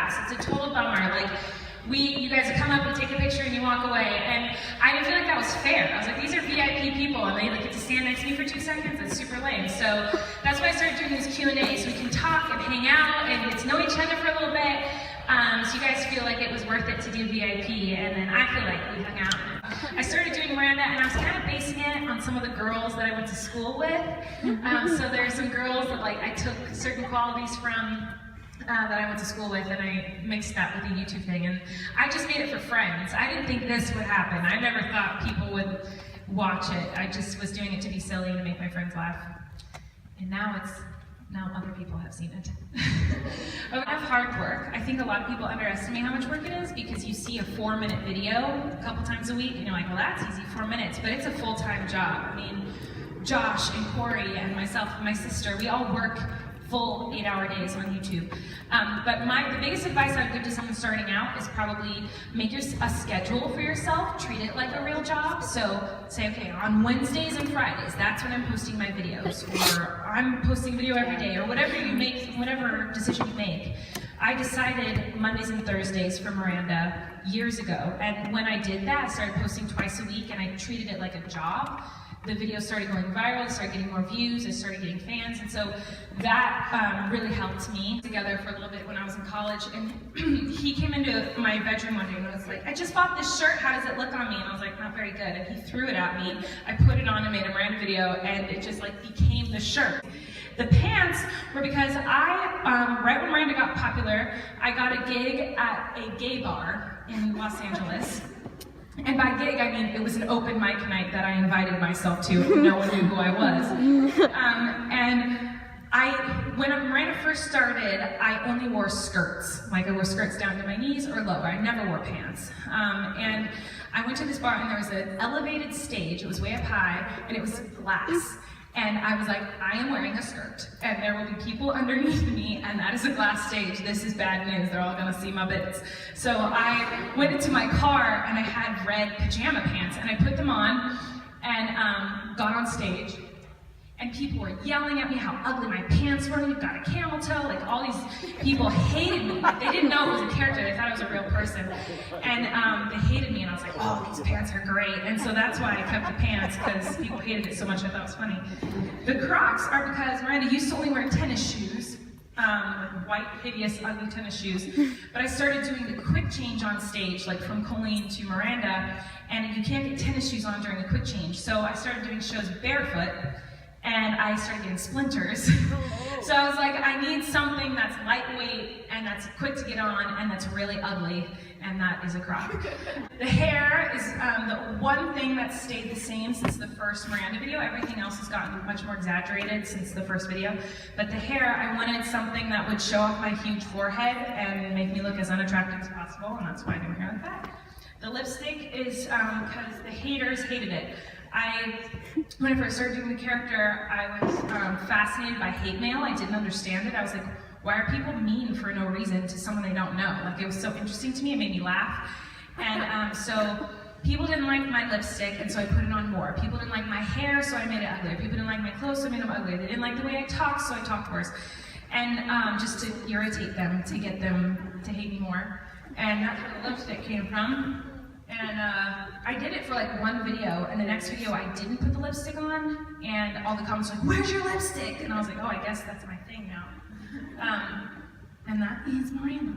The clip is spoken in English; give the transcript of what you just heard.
class. It's a total bummer. Like, you guys come up, we take a picture, and you walk away. And I didn't feel like that was fair. I was like, these are VIP people, and they get to stand next to me for 2 seconds. It's super lame. So that's why I started doing these Q&As. We can talk and hang out and get to know each other for a little bit. So you guys feel like it was worth it to do VIP, and then I feel like we hung out. I started doing Miranda, and I was kind of basing it on some of the girls that I went to school with. So there are some girls that I took certain qualities from that I went to school with, and I mixed that with the YouTube thing, and I just made it for friends. I didn't think this would happen. I never thought people would watch it. I just was doing it to be silly and to make my friends laugh. And now other people have seen it. I have hard work. I think a lot of people underestimate how much work it is because you see a 4-minute video a couple times a week and you're like, well, that's easy, 4 minutes, but it's a full-time job. I mean, Josh and Corey and myself and my sister, we all work full 8-hour days on YouTube. But the biggest advice I would give to someone starting out is probably make a schedule for yourself, treat it like a real job. So say, okay, on Wednesdays and Fridays, that's when I'm posting my videos, or I'm posting a video every day, or whatever you make, whatever decision you make. I decided Mondays and Thursdays for Miranda years ago, and when I did that, I started posting twice a week, and I treated it like a job. The video started going viral, I started getting more views, I started getting fans, and so that really helped me together for a little bit when I was in college. And he came into my bedroom one day and was like, I just bought this shirt, how does it look on me? And I was like, not very good. And he threw it at me. I put it on and made a Miranda video, and it just became the shirt. The pants were because right when Miranda got popular, I got a gig at a gay bar in Los Angeles. And by gig, I mean it was an open mic night that I invited myself to. No one knew who I was. When Miranda first started, I only wore skirts. I wore skirts down to my knees or lower. I never wore pants. And I went to this bar, and there was an elevated stage. It was way up high, and it was glass. And I was like, I am wearing a skirt, and there will be people underneath me, and that is a glass stage. This is bad news. They're all gonna see my bits. So I went into my car, and I had red pajama pants, and I put them on, and got on stage. And people were yelling at me how ugly my pants were. You've got a camel toe. All these people hated me. They didn't know it was a character. They thought I was a real person. And they hated me, and I was like, oh, these pants are great. And so that's why I kept the pants, because people hated it so much I thought it was funny. The Crocs are because Miranda used to only wear tennis shoes, white, hideous, ugly tennis shoes. But I started doing the quick change on stage, from Colleen to Miranda, and you can't get tennis shoes on during a quick change. So I started doing shows barefoot, and I started getting splinters. So I was like, I need something that's lightweight and that's quick to get on and that's really ugly, and that is a Croc. The hair is the one thing that's stayed the same since the first Miranda video. Everything else has gotten much more exaggerated since the first video. But the hair, I wanted something that would show off my huge forehead and make me look as unattractive as possible, and that's why I do my hair like that. The lipstick is because the haters hated it. When I first started doing the character, I was fascinated by hate mail. I didn't understand it. I was like, why are people mean for no reason to someone they don't know? It was so interesting to me, it made me laugh. And so people didn't like my lipstick, and so I put it on more. People didn't like my hair, so I made it uglier. People didn't like my clothes, so I made them uglier. They didn't like the way I talked, so I talked worse. And just to irritate them, to get them to hate me more. And that's where the lipstick came from. And I did it for one video, and the next video I didn't put the lipstick on, and all the comments were like, where's your lipstick? And I was like, oh, I guess that's my thing now. And that is Miranda.